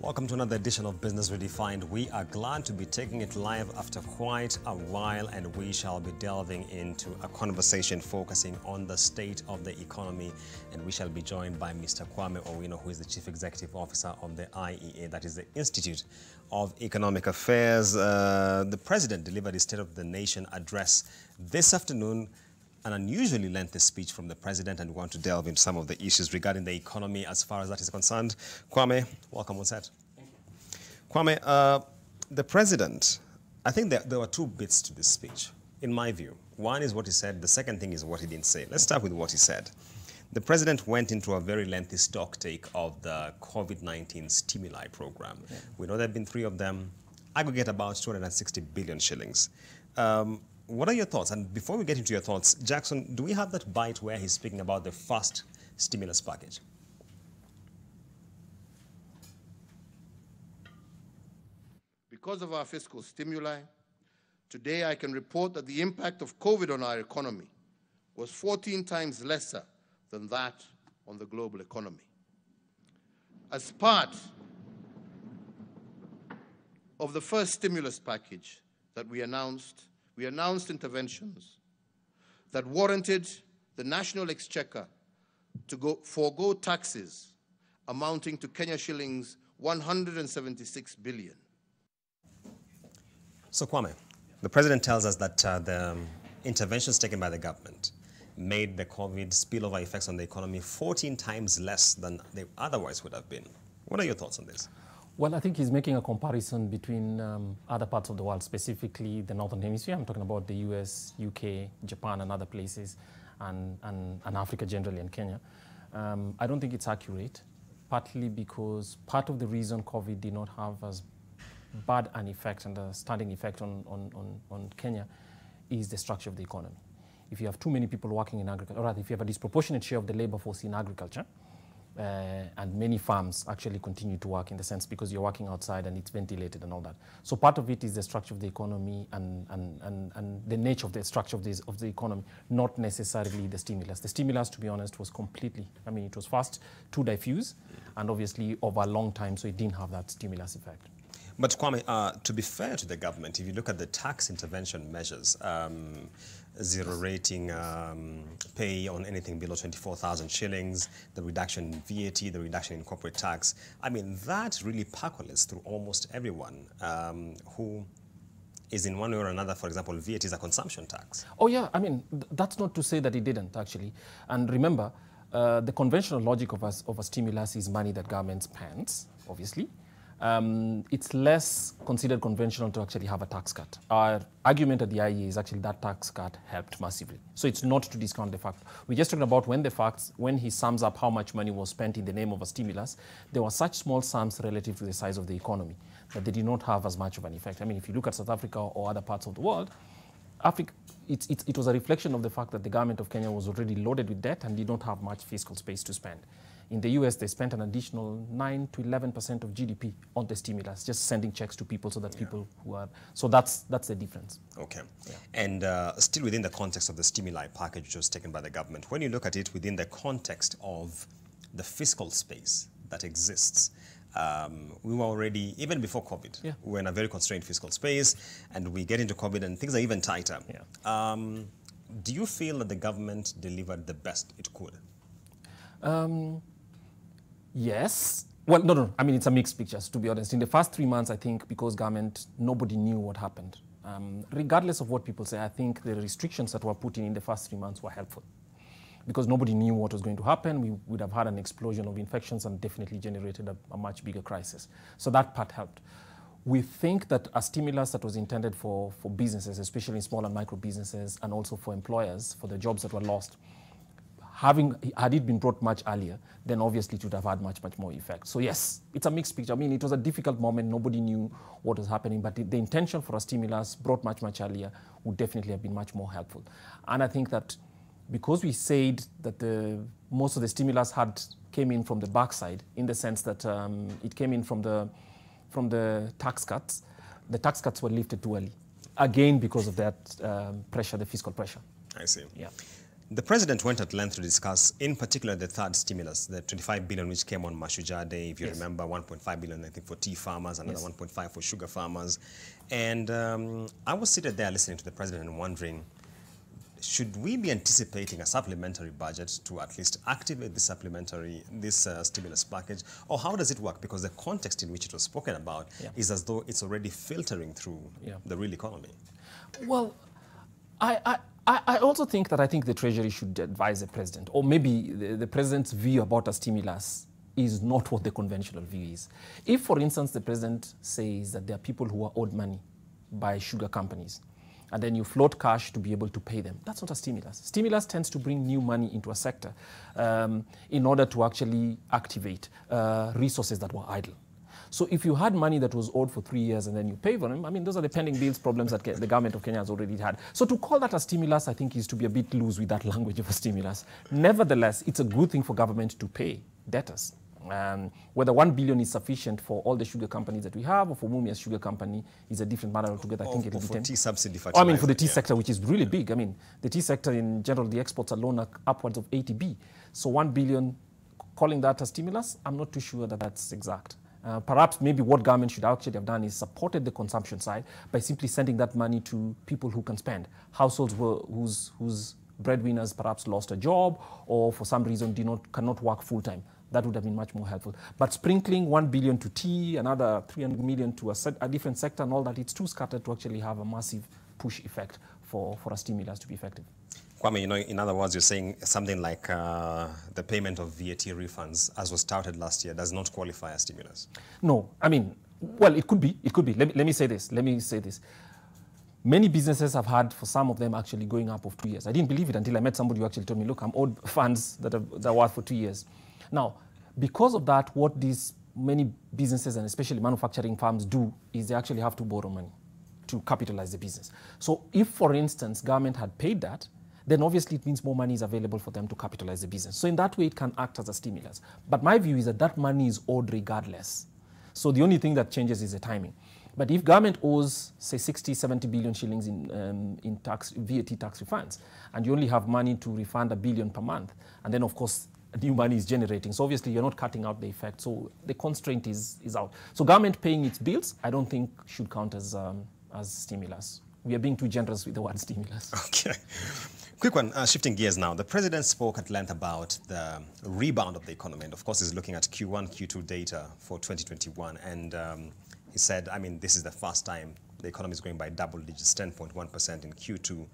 Welcome to another edition of Business Redefined. We are glad to be taking it live after quite a while, and we shall be delving into a conversation focusing on the state of the economy. And we shall be joined by Mr. Kwame Owino, who is the Chief Executive Officer of the IEA, that is the Institute of Economic Affairs. The President delivered his State of the Nation address this afternoon. An unusually lengthy speech from the President, and we want to delve into some of the issues regarding the economy as far as that is concerned. Kwame, welcome on set. Thank you. Kwame, the President, I think there were two bits to this speech, in my view. One is what he said, the second thing is what he didn't say. Let's start with what he said. The President went into a very lengthy stock take of the COVID-19 stimuli program. Yeah. We know there have been 3 of them, aggregate about 260 billion shillings. What are your thoughts? And before we get into your thoughts, Jackson, do we have that bite where he's speaking about the first stimulus package? Because of our fiscal stimuli, today I can report that the impact of COVID on our economy was 14 times lesser than that on the global economy. As part of the first stimulus package that we announced interventions that warranted the National Exchequer to forego taxes amounting to Kenya shillings 176 billion. So Kwame, the President tells us that the interventions taken by the government made the COVID spillover effects on the economy 14 times less than they otherwise would have been. What are your thoughts on this? Well, I think he's making a comparison between other parts of the world, specifically the Northern Hemisphere. I'm talking about the US, UK, Japan, and other places, and Africa generally, and Kenya. I don't think it's accurate, partly because part of the reason COVID did not have as bad an effect and a standing effect on Kenya is the structure of the economy. If you have too many people working in agriculture, or rather if you have a disproportionate share of the labor force in agriculture, and many farms actually continue to work in the sense because you're working outside and it's ventilated and all that. So part of it is the structure of the economy and the nature of the structure of the economy, not necessarily the stimulus. The stimulus, to be honest, was completely, it was fast to diffuse and obviously over a long time, so it didn't have that stimulus effect. But Kwame, to be fair to the government, if you look at the tax intervention measures, zero rating pay on anything below 24,000 shillings, the reduction in VAT, the reduction in corporate tax, that really percolates through almost everyone who is in one way or another. For example, VAT is a consumption tax. Oh yeah, that's not to say that it didn't actually. And remember, the conventional logic of a stimulus is money that government spends, obviously. It's less considered conventional to actually have a tax cut. Our argument at the IEA is actually that tax cut helped massively. So it's not to discount the fact. We're just talking about when he sums up how much money was spent in the name of a stimulus, there were such small sums relative to the size of the economy that they did not have as much of an effect. If you look at South Africa or other parts of the world, it was a reflection of the fact that the government of Kenya was already loaded with debt and did not have much fiscal space to spend. In the US, they spent an additional 9 to 11% of GDP on the stimulus, just sending checks to people so that people who are... So that's the difference. Okay. Yeah. And still within the context of the stimuli package which was taken by the government, when you look at it within the context of the fiscal space that exists, we were already, even before COVID, we were in a very constrained fiscal space, and we get into COVID and things are even tighter. Yeah. Do you feel that the government delivered the best it could? Yes. Well, no. It's a mixed picture, to be honest. In the first 3 months, I think because nobody knew what happened. Regardless of what people say, I think the restrictions that were put in the first 3 months were helpful. Because nobody knew what was going to happen, we would have had an explosion of infections and definitely generated a much bigger crisis. So that part helped. We think that a stimulus that was intended for businesses, especially small and micro businesses, and also for employers, for the jobs that were lost, had it been brought much earlier, then obviously it would have had much more effect. So yes, it's a mixed picture. It was a difficult moment. Nobody knew what was happening, but the intention for a stimulus brought much earlier would definitely have been much more helpful. And I think that because we said that most of the stimulus came in from the backside, in the sense that it came in from the tax cuts, the tax cuts were lifted too early. Again, because of that pressure, the fiscal pressure. I see. Yeah. The president went at length to discuss, in particular, the third stimulus, the 25 billion which came on Mashujaa Day, if you remember, 1.5 billion, I think, for tea farmers, another 1.5 for sugar farmers. And I was seated there listening to the president and wondering, should we be anticipating a supplementary budget to at least activate this stimulus package? Or how does it work? Because the context in which it was spoken about is as though it's already filtering through the real economy. Well, I also think that the Treasury should advise the president, or maybe the president's view about a stimulus is not what the conventional view is. If, for instance, the president says that there are people who are owed money by sugar companies, and then you float cash to be able to pay them, that's not a stimulus. Stimulus tends to bring new money into a sector in order to actually activate resources that were idle. So if you had money that was owed for 3 years and then you pay for them, I mean, those are the pending bills problems that the government of Kenya has already had. So to call that a stimulus, I think, is to be a bit loose with that language of a stimulus. Nevertheless, it's a good thing for government to pay debtors. Whether 1 billion is sufficient for all the sugar companies that we have, or for Mumia's sugar company, is a different matter altogether. I think it will for tea subsidy fertilizer. I mean, for the tea sector, which is really big. I mean, the tea sector in general, the exports alone are upwards of 80 billion. So 1 billion, calling that a stimulus, I'm not too sure that that's exact. Perhaps maybe what government should actually have done is supported the consumption side by simply sending that money to people who can spend. Households whose breadwinners perhaps lost a job or for some reason cannot work full-time. That would have been much more helpful. But sprinkling 1 billion to tea, another 300 million to a different sector and all that, it's too scattered to actually have a massive push effect for a stimulus to be effective. Kwame, you know, in other words, you're saying something like the payment of VAT refunds, as was started last year, does not qualify as stimulus? No, I mean, well, it could be. It could be. Let me say this. Many businesses have had, for some of them, actually going up of 2 years. I didn't believe it until I met somebody who actually told me, look, I'm owed funds that are worth for 2 years. Now, because of that, what these many businesses and especially manufacturing firms do is they actually have to borrow money to capitalize the business. So if, for instance, government had paid that, then obviously it means more money is available for them to capitalize the business. So in that way, it can act as a stimulus. But my view is that that money is owed regardless. So the only thing that changes is the timing. But if government owes, say, 60, 70 billion shillings in VAT tax refunds, and you only have money to refund 1 billion per month, and then, of course, new money is generating. So obviously, you're not cutting out the effect. So the constraint is out. So government paying its bills, I don't think should count as stimulus. We are being too generous with the word stimulus. Okay. Quick one, shifting gears now. The president spoke at length about the rebound of the economy. And of course, he's looking at Q1, Q2 data for 2021. And he said, I mean, this is the first time the economy is growing by double digits, 10.1% in Q2,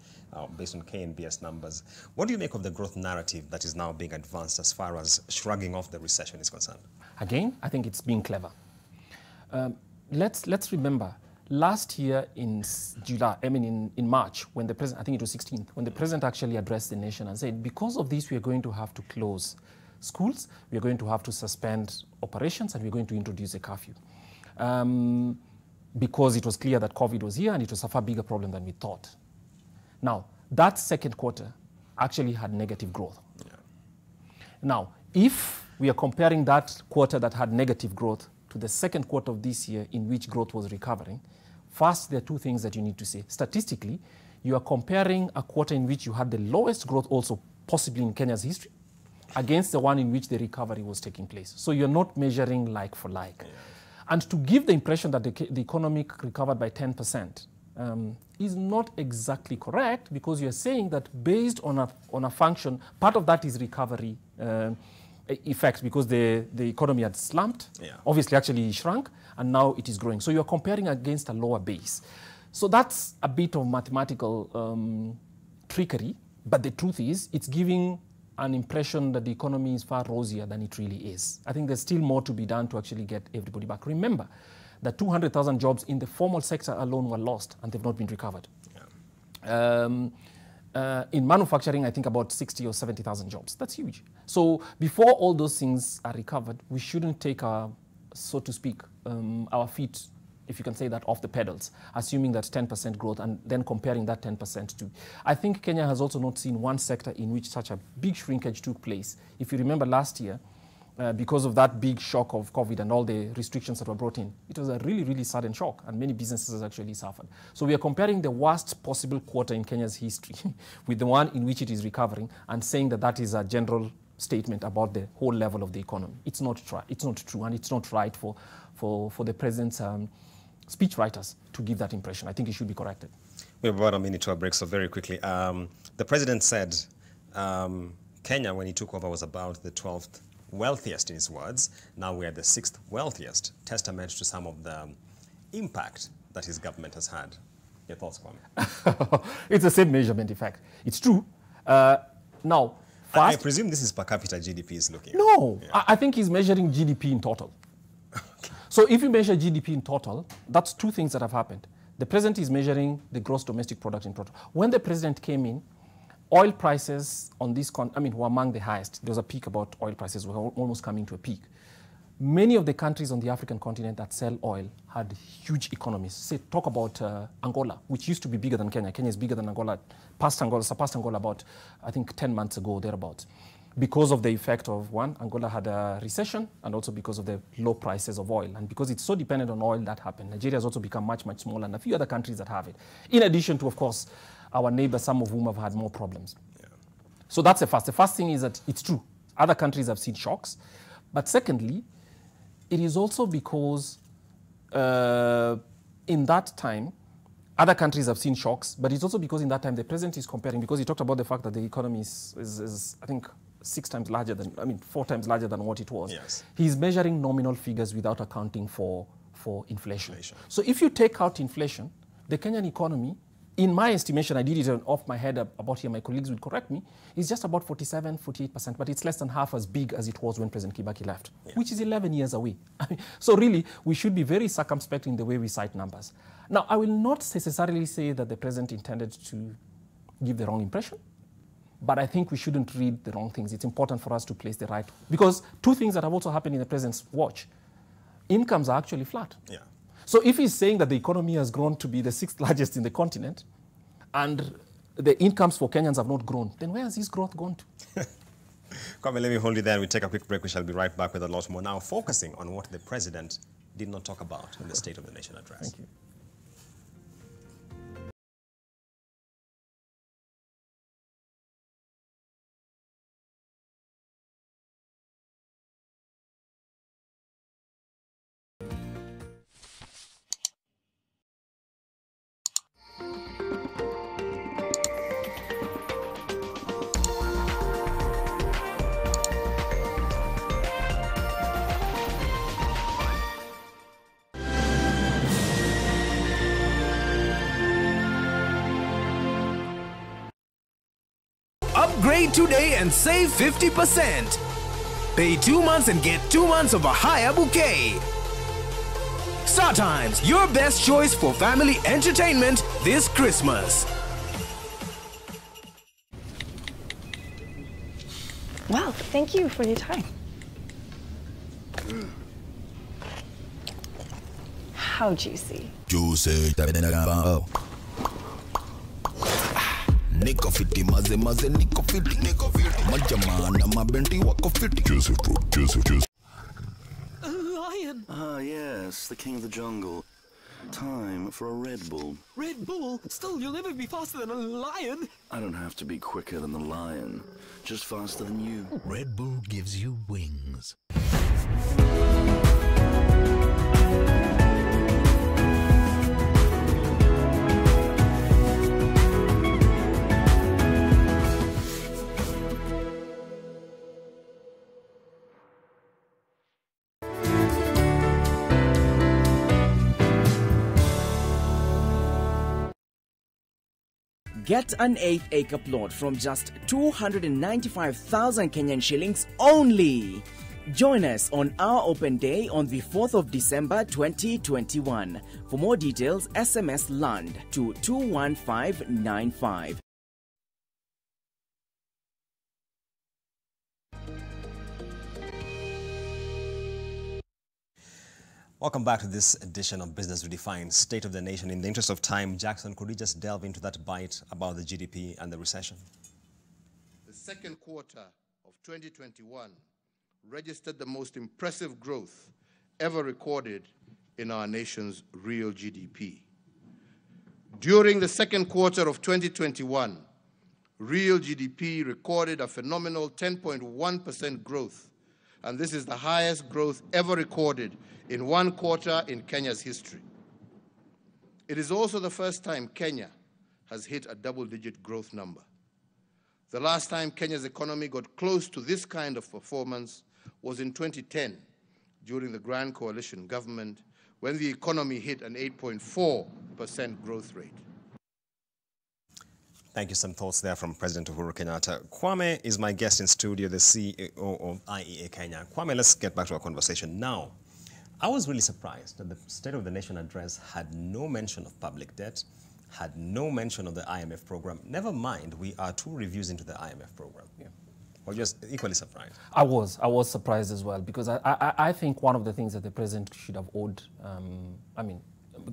based on KNBS numbers. What do you make of the growth narrative that is now being advanced as far as shrugging off the recession is concerned? Again, I think it's being clever. Let's remember, last year in July, in March, when the president, I think it was 16th, when the president actually addressed the nation and said, because of this, we are going to have to close schools, we are going to have to suspend operations, and we're going to introduce a curfew. Because it was clear that COVID was here and it was a far bigger problem than we thought. Now, that second quarter actually had negative growth. Yeah. Now, if we are comparing that quarter that had negative growth to the second quarter of this year in which growth was recovering, first, there are two things that you need to say. Statistically, you are comparing a quarter in which you had the lowest growth also possibly in Kenya's history against the one in which the recovery was taking place. So you're not measuring like for like. Yeah. And to give the impression that the economy recovered by 10% is not exactly correct, because you're saying that based on a function, part of that is recovery effect, because the economy had slumped, obviously actually shrunk, and now it is growing. So you're comparing against a lower base. So that's a bit of mathematical trickery, but the truth is it's giving an impression that the economy is far rosier than it really is. I think there's still more to be done to actually get everybody back. Remember that 200,000 jobs in the formal sector alone were lost and they've not been recovered. Yeah. In manufacturing, I think about 60 or 70,000 jobs. That's huge. So before all those things are recovered, we shouldn't take our, so to speak, our feet, if you can say that, off the pedals, assuming that 10% growth and then comparing that 10% to... I think Kenya has also not seen one sector in which such a big shrinkage took place. If you remember last year, because of that big shock of COVID and all the restrictions that were brought in. It was a really, really sudden shock, and many businesses actually suffered. So we are comparing the worst possible quarter in Kenya's history with the one in which it is recovering, and saying that that is a general statement about the whole level of the economy. It's not true, and it's not right for the president's speech writers to give that impression. I think it should be corrected. We have about a minute to a break, so very quickly. The president said Kenya, when he took over, was about the 12th wealthiest, in his words. Now we're the 6th wealthiest, testament to some of the impact that his government has had. Your thoughts, Kwame? It's the same measurement, in fact. It's true. Now, I presume this is per capita GDP is looking at. No, Yeah. I think he's measuring GDP in total. So if you measure GDP in total, that's two things that have happened. The president is measuring the gross domestic product in total. When the president came in, oil prices on this, were among the highest. There was a peak about oil prices were almost coming to a peak. Many of the countries on the African continent that sell oil had huge economies. Say, talk about Angola, which used to be bigger than Kenya. Kenya is bigger than Angola, surpassed Angola about, I think, 10 months ago, thereabouts. Because of the effect of, one, Angola had a recession, and also because of the low prices of oil. And because it's so dependent on oil, that happened. Nigeria has also become much, much smaller, and a few other countries that have it. In addition to, of course, our neighbors, some of whom have had more problems. Yeah. So that's the first. The first thing is that it's true. Other countries have seen shocks. But secondly, it is also because in that time, other countries have seen shocks, but it's also because in that time the president is comparing, because he talked about the fact that the economy is I think, 4 times larger than what it was. Yes. He's measuring nominal figures without accounting for inflation. So if you take out inflation, the Kenyan economy, in my estimation, I did it off my head about here, my colleagues would correct me, is just about 47–48%, but it's less than half as big as it was when President Kibaki left, which is 11 years away. So really, we should be very circumspect in the way we cite numbers. Now, I will not necessarily say that the president intended to give the wrong impression, but I think we shouldn't read the wrong things. It's important for us to place the right, because two things that have also happened in the president's watch. Incomes are actually flat. Yeah. So if he's saying that the economy has grown to be the 6th largest in the continent, and the incomes for Kenyans have not grown, then where has his growth gone to? Kwame, let me hold you there. We take a quick break. We shall be right back with a lot more. Now, focusing on what the president did not talk about in the State of the Nation address. Thank you. Upgrade today and save 50%. Pay 2 months and get 2 months of a higher bouquet. StarTimes, your best choice for family entertainment this Christmas. Wow, thank you for your time. How juicy. Juicy. Niko fiti maze niko fiti majamana mabenti wako fiti juicy fruit. A lion! Ah yes, the king of the jungle. Time for a Red Bull. Red Bull? Still, you'll never be faster than a lion! I don't have to be quicker than the lion, just faster than you. Red Bull gives you wings. Get an 8-acre plot from just 295,000 Kenyan shillings only. Join us on our open day on the 4th of December 2021. For more details, SMS LAND to 21595. Welcome back to this edition of Business Redefined, State of the Nation. In the interest of time, Jackson, could we just delve into that bite about the GDP and the recession? The second quarter of 2021 registered the most impressive growth ever recorded in our nation's real GDP. During the second quarter of 2021, real GDP recorded a phenomenal 10.1% growth, and this is the highest growth ever recorded in one quarter in Kenya's history. It is also the first time Kenya has hit a double-digit growth number. The last time Kenya's economy got close to this kind of performance was in 2010, during the Grand Coalition government, when the economy hit an 8.4% growth rate. Thank you. Some thoughts there from President Uhuru Kenyatta. Kwame is my guest in studio, the CEO of IEA Kenya. Kwame, let's get back to our conversation now. I was really surprised that the State of the Nation address had no mention of public debt, had no mention of the IMF program. Never mind, we are 2 reviews into the IMF program. Yeah. Or just equally surprised? I was surprised as well, because I think one of the things that the president should have owed,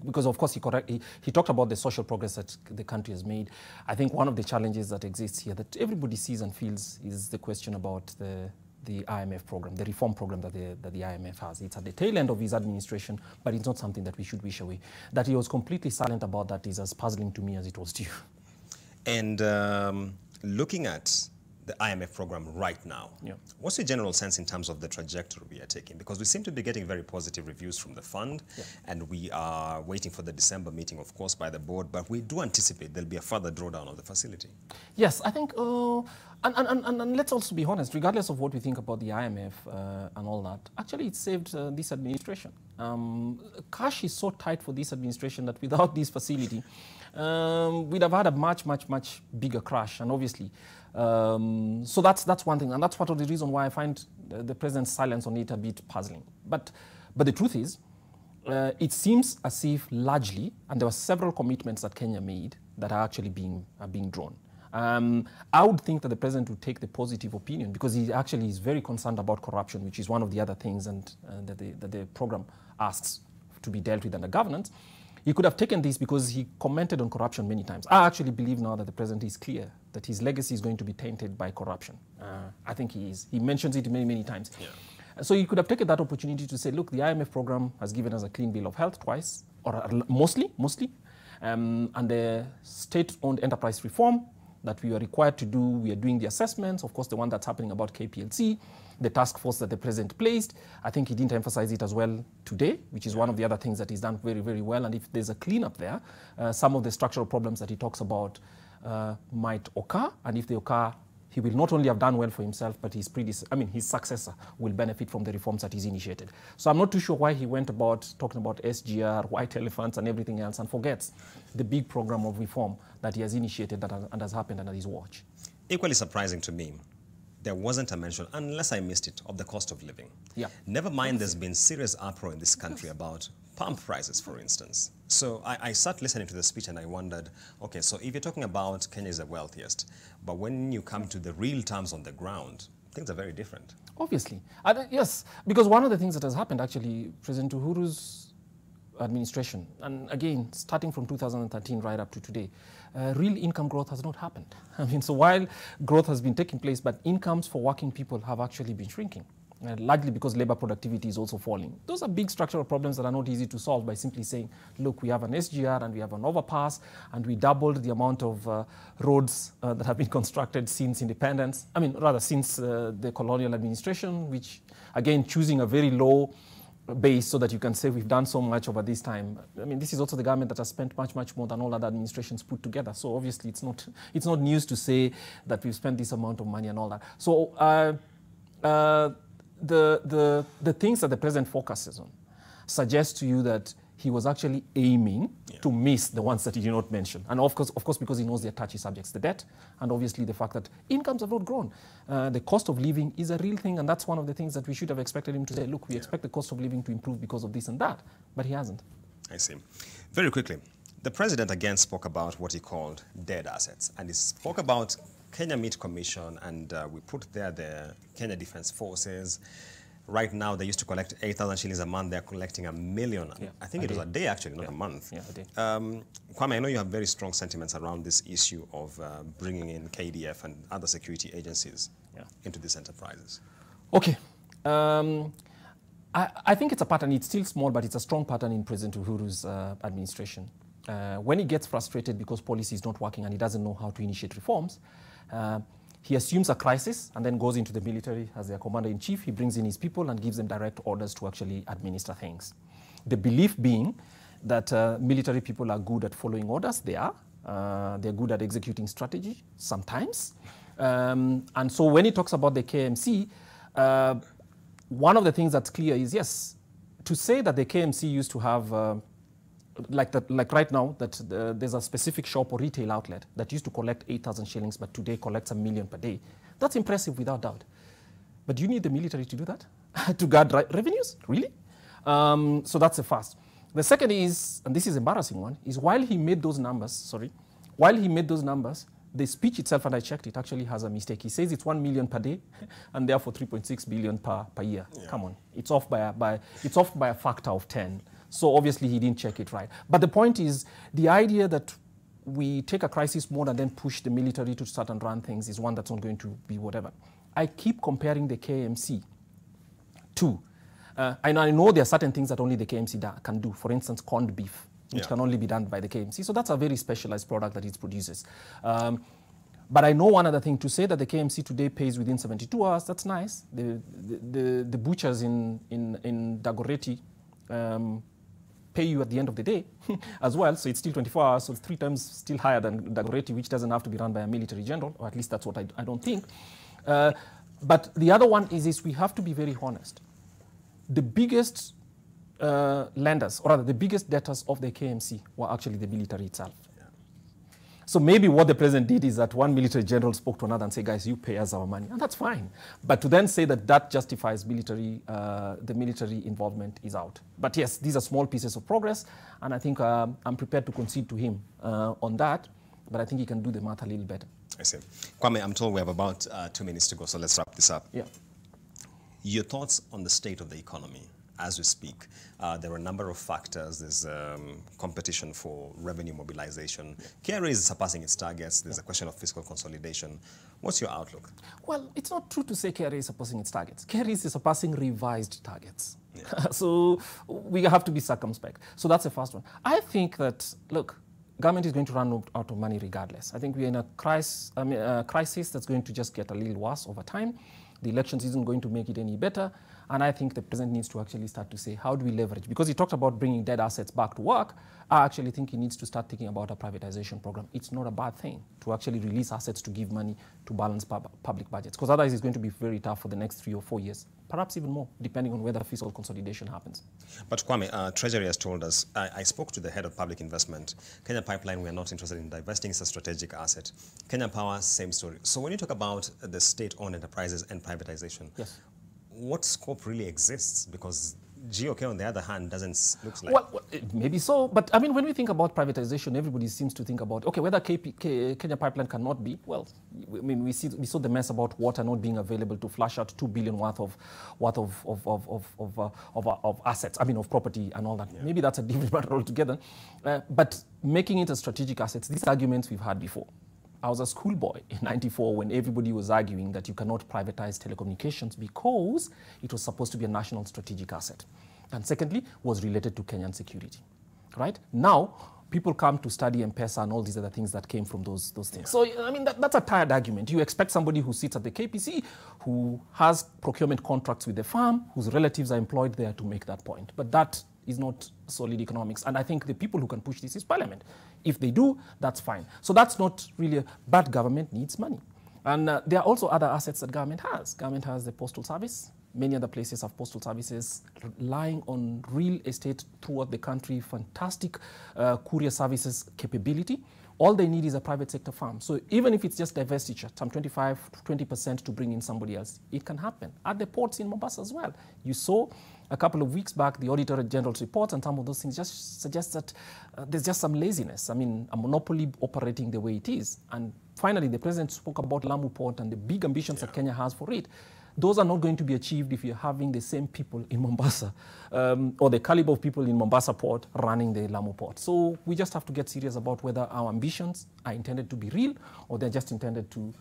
because of course he talked about the social progress that the country has made. I think one of the challenges that exists here that everybody sees and feels is the question about the IMF program, the reform program that the IMF has. It's at the tail end of his administration, but it's not something that we should wish away. That he was completely silent about that is as puzzling to me as it was to you. And looking at the IMF program right now, what's your general sense in terms of the trajectory we are taking? Because we seem to be getting very positive reviews from the fund, and we are waiting for the December meeting, of course, by the board, but we do anticipate there'll be a further drawdown of the facility. Yes, I think, and let's also be honest, regardless of what we think about the IMF and all that, actually it saved this administration. Cash is so tight for this administration that without this facility, we'd have had a much bigger crash, and obviously, so that's one thing, and that's part of the reason why I find the president's silence on it a bit puzzling. But the truth is, it seems as if largely, and there were several commitments that Kenya made that are actually being drawn. I would think that the president would take the positive opinion, because he actually is very concerned about corruption, which is one of the other things that the program asks to be dealt with under governance. He could have taken this because he commented on corruption many times. I actually believe now that the president is clear that his legacy is going to be tainted by corruption. I think he is. He mentions it many times. Yeah. So he could have taken that opportunity to say, look, the IMF program has given us a clean bill of health twice, or mostly, and the state-owned enterprise reform that we are required to do, we are doing the assessments, of course, the one that's happening about KPLC, the task force that the president placed. I think he didn't emphasize it as well today, which is one of the other things that he's done very well. And if there's a cleanup there, some of the structural problems that he talks about might occur. And if they occur, he will not only have done well for himself, but his successor will benefit from the reforms that he's initiated. So I'm not too sure why he went about talking about SGR, white elephants, and everything else, and forgets the big program of reform that he has initiated and has happened under his watch. Equally surprising to me, there wasn't a mention, unless I missed it, of the cost of living. Yeah. Never mind, there's been serious uproar in this country about pump prices, for instance. So I sat listening to the speech and I wondered, okay, so if you're talking about Kenya is the wealthiest, but when you come to the real terms on the ground, things are very different. Obviously. Yes, because one of the things that has happened, actually, President Uhuru's administration, and again, starting from 2013 right up to today, real income growth has not happened. So while growth has been taking place, but incomes for working people have actually been shrinking. Largely because labor productivity is also falling. Those are big structural problems that are not easy to solve by simply saying, look, we have an SGR and we have an overpass and we doubled the amount of roads that have been constructed since independence. Since the colonial administration, which again, choosing a very low base so that you can say we've done so much over this time. This is also the government that has spent much more than all other administrations put together. So obviously it's not news to say that we've spent this amount of money and all that. So the things that the president focuses on suggest to you that he was actually aiming to miss the ones that he did not mention. And of course, because he knows they're touchy subjects, the debt, and obviously the fact that incomes have not grown. The cost of living is a real thing, and that's one of the things that we should have expected him to say, look, we expect the cost of living to improve because of this and that, but he hasn't. I see. Very quickly, the president again spoke about what he called dead assets, and he spoke about Kenya Meat Commission, and we put there the Kenya Defense Forces. Right now, they used to collect 8,000 shillings a month. They're collecting 1 million. Yeah, I think it was a day, actually, not a month. Yeah, a day. Kwame, I know you have very strong sentiments around this issue of bringing in KDF and other security agencies into these enterprises. Okay. I think it's a pattern. It's still small, but it's a strong pattern in President Uhuru's administration. When he gets frustrated because policy is not working and he doesn't know how to initiate reforms, he assumes a crisis and then goes into the military as their commander-in-chief. He brings in his people and gives them direct orders to actually administer things. The belief being that military people are good at following orders. They are. They're good at executing strategy sometimes. And so when he talks about the KMC, one of the things that's clear is, yes, to say that the KMC used to have, like right now, that there's a specific shop or retail outlet that used to collect 8,000 shillings, but today collects 1 million per day. That's impressive without doubt. But do you need the military to do that? To guard revenues? Really? So that's the first. The second is, and this is an embarrassing one, is while he made those numbers, the speech itself, and I checked, it actually has a mistake. He says it's 1 million per day, and therefore 3.6 billion per year. Yeah. Come on, it's off by a factor of 10. So obviously he didn't check it right. But the point is, the idea that we take a crisis mode and then push the military to start and run things is one that's not going to be whatever. I keep comparing the KMC to, and I know there are certain things that only the KMC can do. For instance, corned beef, which can only be done by the KMC. So that's a very specialized product that it produces. But I know one other thing, to say that the KMC today pays within 72 hours, that's nice. The butchers in Dagoretti pay you at the end of the day as well. So it's still 24 hours, so it's 3 times still higher than Dagoretti, which doesn't have to be run by a military general, or at least that's what I don't think. But the other one is we have to be very honest. The biggest lenders, or rather the biggest debtors of the KMC were actually the military itself. Yeah. So maybe what the president did is that one military general spoke to another and said, guys, you pay us our money, and that's fine. But to then say that that justifies the military involvement is out. But yes, these are small pieces of progress, and I think I'm prepared to concede to him on that, but I think he can do the math a little better. I see. Kwame, I'm told we have about 2 minutes to go, so let's wrap this up. Yeah. Your thoughts on the state of the economy as we speak? There are a number of factors. There's competition for revenue mobilization. KRA is surpassing its targets. There's a question of fiscal consolidation. What's your outlook? Well, it's not true to say KRA is surpassing its targets. KRA is surpassing revised targets. Yeah. So we have to be circumspect. So that's the first one. I think that, look, government is going to run out of money regardless. I think we're in a crisis that's going to just get a little worse over time. The elections isn't going to make it any better. And I think the president needs to actually start to say, how do we leverage? Because he talked about bringing dead assets back to work. I actually think he needs to start thinking about a privatization program. It's not a bad thing to actually release assets to give money to balance public budgets, because otherwise it's going to be very tough for the next 3 or 4 years, perhaps even more, depending on whether fiscal consolidation happens. But Kwame, Treasury has told us, I spoke to the head of public investment. Kenya Pipeline, we are not interested in divesting. It's a strategic asset. Kenya Power, same story. So when you talk about the state-owned enterprises and privatization, yes, what scope really exists? Because GOK, on the other hand, doesn't look like... Well, maybe so. But, I mean, when we think about privatization, everybody seems to think about, okay, whether Kenya Pipeline cannot be, well, I mean, we saw the mess about water not being available to flush out 2 billion worth of assets, I mean, of property and all that. Yeah. Maybe that's a different matter altogether. But making it a strategic asset, these arguments we've had before. I was a schoolboy in '94 when everybody was arguing that you cannot privatize telecommunications because it was supposed to be a national strategic asset. And secondly, was related to Kenyan security, right? Now, people come to study M-Pesa and all these other things that came from those things. Yeah. So, I mean, that's a tired argument. You expect somebody who sits at the KPC, who has procurement contracts with the farm, whose relatives are employed there to make that point. But that is not solid economics. And I think the people who can push this is Parliament. If they do, that's fine. So that's not really bad. Government needs money. And there are also other assets that government has. Government has the postal service. Many other places have postal services relying on real estate throughout the country, fantastic courier services capability. All they need is a private sector firm. So even if it's just divestiture, some 25 to 20% to bring in somebody else, it can happen. At the ports in Mombasa as well. You saw a couple of weeks back the Auditor General's report, and some of those things just suggest that there's just some laziness. I mean, a monopoly operating the way it is. And finally, the president spoke about Lamu Port and the big ambitions that Kenya has for it. Those are not going to be achieved if you're having the same people in Mombasa or the caliber of people in Mombasa Port running the Lamu Port. So we just have to get serious about whether our ambitions are intended to be real or they're just intended to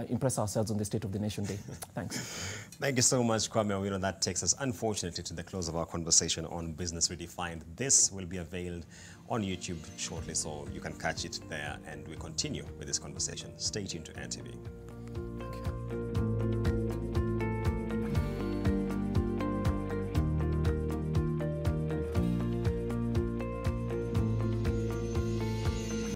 impress ourselves on the State of the Nation Day. Thanks. Thank you so much, Kwame. You know, that takes us, unfortunately, to the close of our conversation on Business Redefined. This will be availed on YouTube shortly, so you can catch it there, and we continue with this conversation. Stay tuned to NTV.